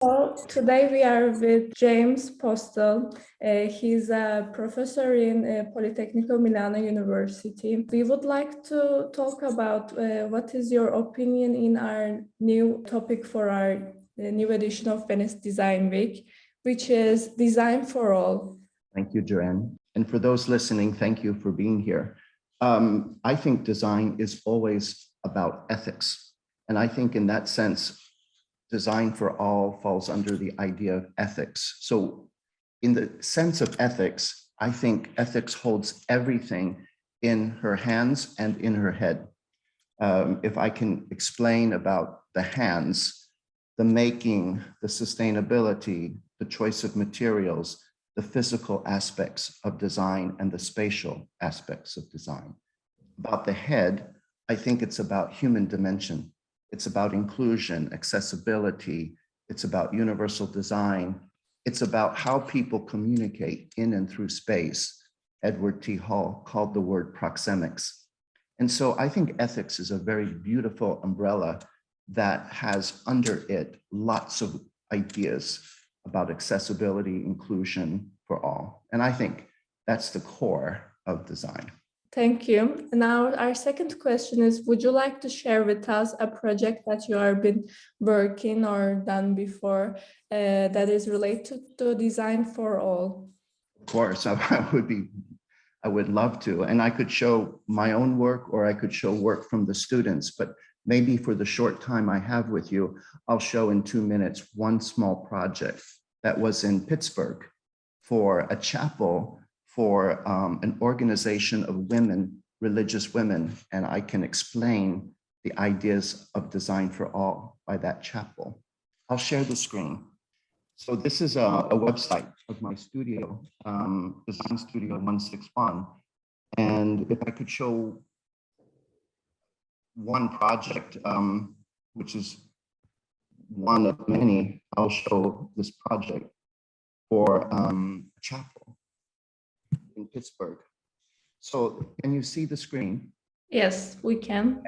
So today we are with James Postell. He's a professor in Politecnico Milano University. We would like to talk about what is your opinion in our new topic for our new edition of Venice Design Week, which is Design for All. Thank you, Joanne. And for those listening, thank you for being here. I think design is always about ethics. And I think in that sense, design for all falls under the idea of ethics. So in the sense of ethics, I think ethics holds everything in her hands and in her head. If I can explain about the hands, the making, the sustainability, the choice of materials, the physical aspects of design and the spatial aspects of design. About the head, I think it's about human dimension. It's about inclusion, accessibility. It's about universal design. It's about how people communicate in and through space. Edward T. Hall called the word proxemics. And so I think ethics is a very beautiful umbrella that has under it lots of ideas about accessibility, inclusion for all. And I think that's the core of design. Thank you. Now, our second question is, would you like to share with us a project that you have been working or done before that is related to design for all? Of course, I would love to. And I could show my own work or I could show work from the students, but maybe for the short time I have with you, I'll show in 2 minutes one small project that was in Pittsburgh for a chapel for an organization of women, religious women, and I can explain the ideas of design for all by that chapel. I'll share the screen. So this is a website of my studio, Design Studio 161. And if I could show one project, which is one of many, I'll show this project for a chapel in Pittsburgh. So can you see the screen? Yes, we can.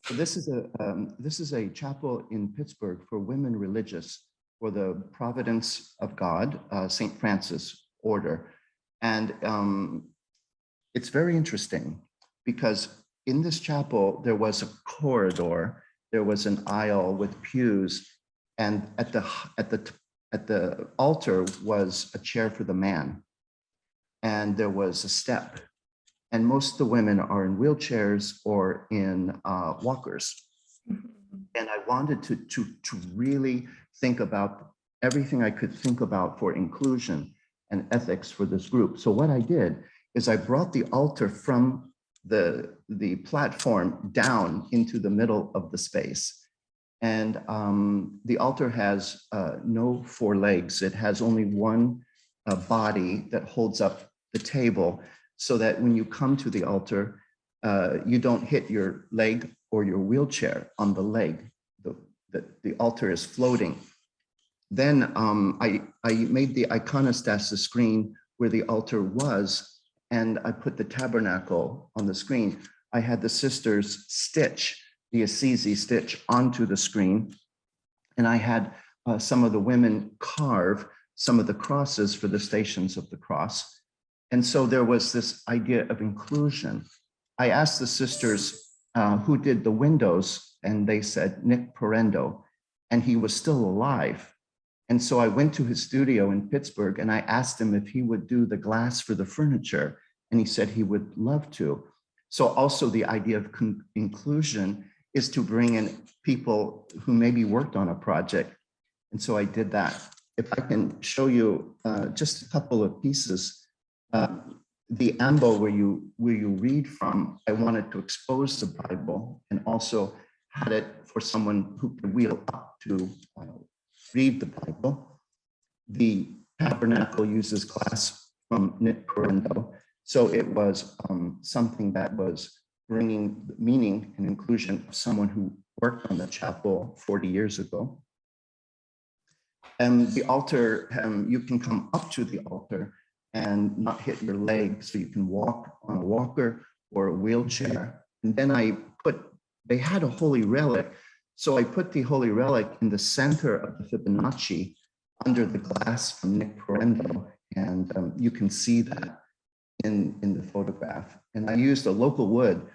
So this is a chapel in Pittsburgh for women religious for the Providence of God, St. Francis order. And it's very interesting because in this chapel, there was a corridor, there was an aisle with pews, and at the altar was a chair for the man. And there was a step, and most of the women are in wheelchairs or in walkers. And I wanted to really think about everything I could think about for inclusion and ethics for this group. So what I did is I brought the altar from the platform down into the middle of the space. And the altar has no 4 legs. It has only one body that holds up the table so that when you come to the altar, you don't hit your leg or your wheelchair on the leg. The altar is floating. Then I made the iconostas, the screen where the altar was, and I put the tabernacle on the screen. I had the sisters stitch the Assisi stitch onto the screen, and I had some of the women carve some of the crosses for the Stations of the Cross. And so there was this idea of inclusion. I asked the sisters who did the windows, and they said Nick Parendo, and he was still alive. And so I went to his studio in Pittsburgh and I asked him if he would do the glass for the furniture, and he said he would love to. So also the idea of inclusion is to bring in people who maybe worked on a project. And so I did that. If I can show you just a couple of pieces, the ambo where you read from, I wanted to expose the Bible and also had it for someone who could wheel up to read the Bible. The tabernacle uses glass from Nick Parendo. So it was something that was bringing meaning and inclusion of someone who worked on the chapel 40 years ago. And the altar, you can come up to the altar and not hit your leg, so you can walk on a walker or a wheelchair. And then they had a holy relic, So I put the Holy Relic in the center of the Fibonacci under the glass from Nick Parendo, and you can see that in the photograph. And I used a local wood.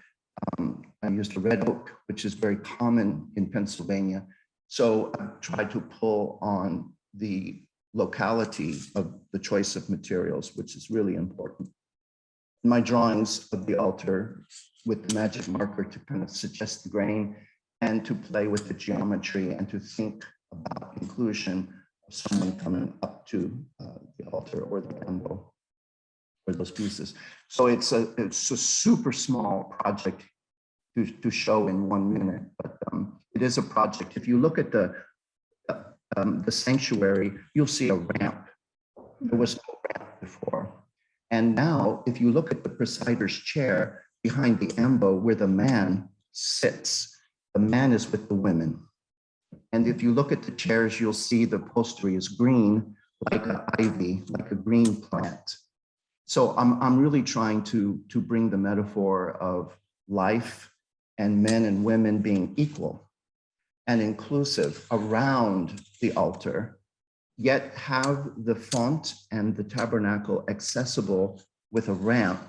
I used a red oak, which is very common in Pennsylvania. So I tried to pull on the locality of the choice of materials, which is really important. My drawings of the altar with the magic marker to kind of suggest the grain and to play with the geometry and to think about inclusion of someone coming up to the altar or the candle or those pieces. So it's a super small project to show in 1 minute, but it is a project. If you look at the sanctuary, you'll see a ramp. There was no ramp before. And now, if you look at the presider's chair behind the ambo where the man sits, the man is with the women. And if you look at the chairs, you'll see the upholstery is green, like an ivy, like a green plant. So I'm really trying to bring the metaphor of life and men and women being equal and inclusive around the altar, yet have the font and the tabernacle accessible with a ramp,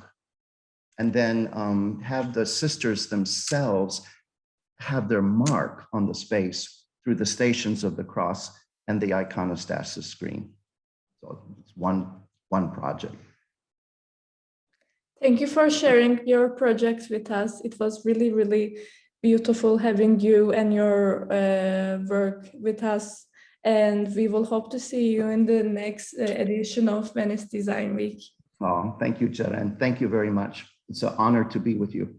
and then have the sisters themselves have their mark on the space through the stations of the cross and the iconostasis screen. So it's one project. Thank you for sharing your projects with us. It was really, really beautiful having you and your work with us. And we will hope to see you in the next edition of Venice Design Week. Oh, thank you, Ceren. Thank you very much. It's an honor to be with you.